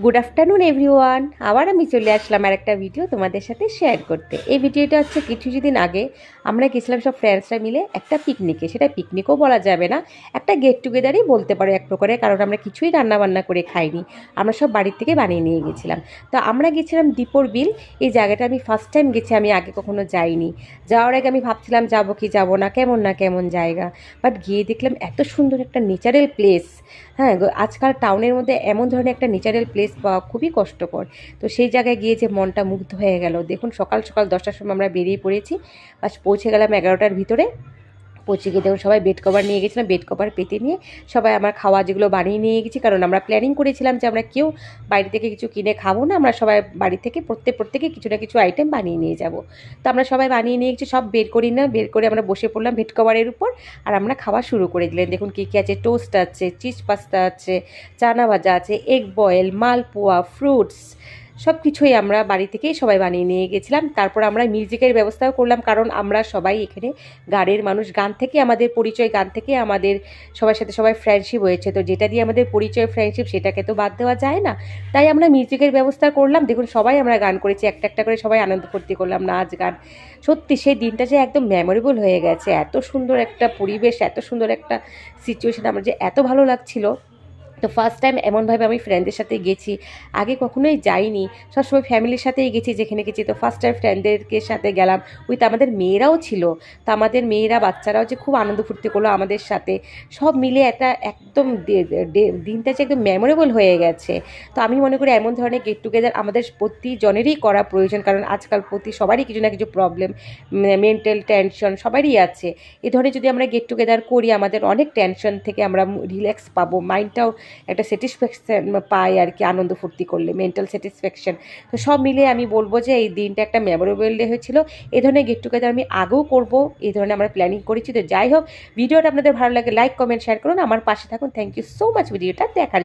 Good afternoon everyone. আবার আমি চলে আসলাম আর একটা ভিডিও তোমাদের সাথে শেয়ার করতে। এই ভিডিওটা হচ্ছে কিছুদিন আগে আমরা গেছিলাম সব ফ্রেন্ডসরা মিলে একটা পিকনিকে। সেটা পিকনিকও বলা যাবে না, একটা গেট টুগেদারই বলতে পারো এক প্রকারে, কারণ আমরা কিছুই রান্নাবান্না করে খাইনি, আমরা সব বাড়ির থেকে বানিয়ে নিয়ে গেছিলাম। তো আমরা গেছিলাম দীপর বিল। এই জায়গাটা আমি ফার্স্ট টাইম গেছি, আমি আগে কখনো যাইনি। যাওয়ার আগে আমি ভাবছিলাম যাবো কি যাবো না কেমন জায়গা, বাট গিয়ে দেখলাম এত সুন্দর একটা নেচারাল প্লেস। হ্যাঁ, আজকাল টাউনের মধ্যে এমন ধরনের একটা নেচারাল প্লেস পাওয়া খুবই কষ্টকর। তো সেই জায়গায় গিয়ে যে মনটা মুগ্ধ হয়ে গেল। দেখুন, সকাল সকাল 10টার সময় আমরা বেরিয়ে পড়েছি, বাস পৌঁছে গেলাম 11টার ভিতরে। পৌঁছে গিয়ে দেখুন সবাই বেড কভার নিয়ে গেছিলাম, বেড কভার পেতে নিয়ে সবাই আমার খাওয়া যেগুলো বানিয়ে নিয়ে গেছি, কারণ আমরা প্ল্যানিং করেছিলাম যে আমরা কেউ বাইরে থেকে কিছু কিনে খাবো না, আমরা সবাই বাড়ি থেকে প্রত্যেকে কিছু না কিছু আইটেম বানিয়ে নিয়ে যাব। তো আমরা সবাই বানিয়ে নিয়ে গেছি, সব বের করে আমরা বসে পড়লাম বেড কভারের উপর, আর আমরা খাওয়া শুরু করে দিলেন। দেখুন কী কী আছে, টোস্ট আছে, চিজ পাস্তা আছে, চানা ভাজা আছে, এগ বয়েল, মালপোয়া, ফ্রুটস, সব কিছুই আমরা বাড়ি থেকেই সবাই বানিয়ে নিয়ে গেছিলাম। তারপর আমরা মিউজিকের ব্যবস্থাও করলাম, কারণ আমরা সবাই এখানে গানের মানুষ, গান থেকে আমাদের পরিচয়, গান থেকে আমাদের সবার সাথে সবাই ফ্রেন্ডশিপ হয়েছে। তো যেটা দিয়ে আমাদের পরিচয় ফ্রেন্ডশিপ, সেটাকে তো বাদ দেওয়া যায় না। তাই আমরা মিউজিকের ব্যবস্থা করলাম। দেখুন সবাই আমরা গান করেছি, একটা করে সবাই আনন্দ ফুর্তি করলাম, নাচ গান। সত্যি সেই দিনটা যে একদম মেমোরেবল হয়ে গেছে। এত সুন্দর একটা পরিবেশ, এত সুন্দর একটা সিচুয়েশন, আমার যে এত ভালো লাগছিল। তো ফার্স্ট টাইম এমনভাবে আমি ফ্রেন্ডদের সাথে গেছি, আগে কখনোই যাইনি, সবসময় ফ্যামিলির সাথেই গেছি যেখানে গেছি। তো ফার্স্ট টাইম ফ্রেন্ডদেরকে সাথে গেলাম, উইথ আমাদের মেয়েরাও ছিল। তো আমাদের মেয়েরা বাচ্চারাও যে খুব আনন্দ ফুর্তি করলো আমাদের সাথে, সব মিলে একটা একদম দিনটা যে একদম মেমোরেবল হয়ে গেছে। তো আমি মনে করি এমন ধরনের গেট টুগেদার আমাদের প্রতিজনেরই করা প্রয়োজন, কারণ আজকাল সবারই কিছু না কিছু প্রবলেম, মেন্টাল টেনশন সবারই আছে। এ ধরনের যদি আমরা গেট টুগেদার করি, আমাদের অনেক টেনশন থেকে আমরা রিল্যাক্স পাবো, মাইন্ডটাও একটা স্যাটিসফ্যাকশান পাই আর কি, আনন্দ ফুর্তি করলে মেন্টাল স্যাটিসফ্যাকশান। তো সব মিলে আমি বলবো যে এই দিনটা একটা মেমোরেবল ডে হয়েছিল। এই ধরনের গেট টুগেদার আমি আগেও করবো, এই ধরনের আমরা প্ল্যানিং করেছি। তো যাই হোক, ভিডিওটা আপনাদের ভালো লাগে লাইক কমেন্ট শেয়ার করুন, আমার পাশে থাকুন। থ্যাংক ইউ সো মাচ ভিডিওটা দেখার